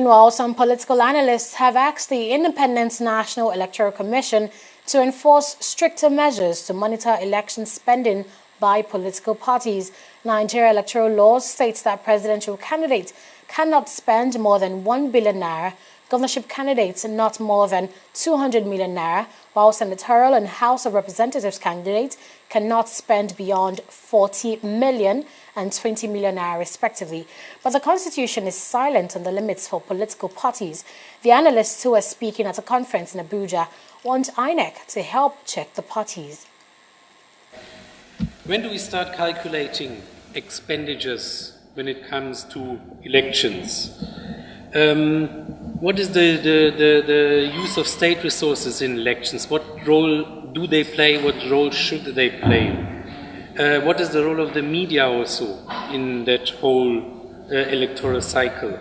Meanwhile, some political analysts have asked the Independent National Electoral Commission to enforce stricter measures to monitor election spending by political parties. Nigeria electoral laws states that presidential candidates cannot spend more than 1 billion naira, governorship candidates not more than 200 million naira, while senatorial and House of Representatives candidates cannot spend beyond 40 million and 20 million naira respectively. But the Constitution is silent on the limits for political parties. The analysts who are speaking at a conference in Abuja want INEC to help check the parties. When do we start calculating expenditures when it comes to elections? What is the use of state resources in elections? What role do they play? What role should they play? What is the role of the media also in that whole electoral cycle?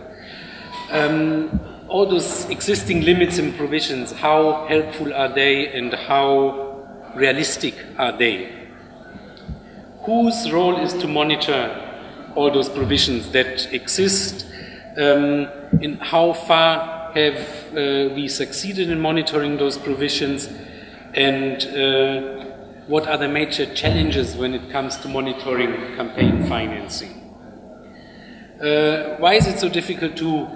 All those existing limits and provisions, how helpful are they and how realistic are they? Whose role is to monitor all those provisions that exist? In how far have we succeeded in monitoring those provisions, and what are the major challenges when it comes to monitoring campaign financing? Why is it so difficult to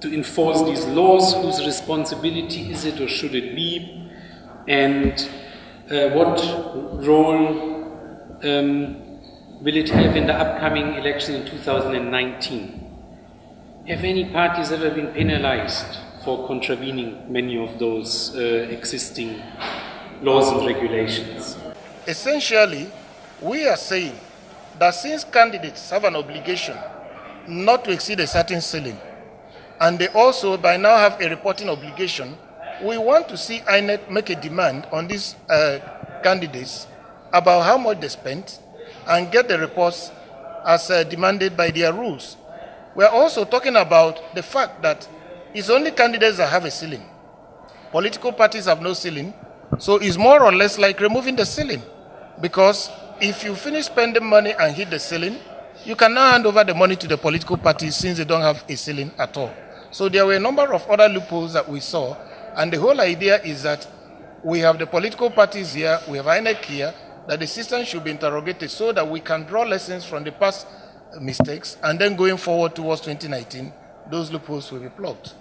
enforce these laws? Whose responsibility is it, or should it be? And what role will it have in the upcoming election in 2019? Have any parties ever been penalized for contravening many of those existing laws and regulations? Essentially, we are saying that since candidates have an obligation not to exceed a certain ceiling, and they also by now have a reporting obligation, we want to see INEC make a demand on these candidates about how much they spent and get the reports as demanded by their rules. We are also talking about the fact that it's only candidates that have a ceiling. Political parties have no ceiling, so it's more or less like removing the ceiling, because if you finish spending money and hit the ceiling, you can now hand over the money to the political parties since they don't have a ceiling at all. So there were a number of other loopholes that we saw, and the whole idea is that we have the political parties here, we have INEC here, that the system should be interrogated so that we can draw lessons from the past mistakes, and then going forward towards 2019, those loopholes will be plugged.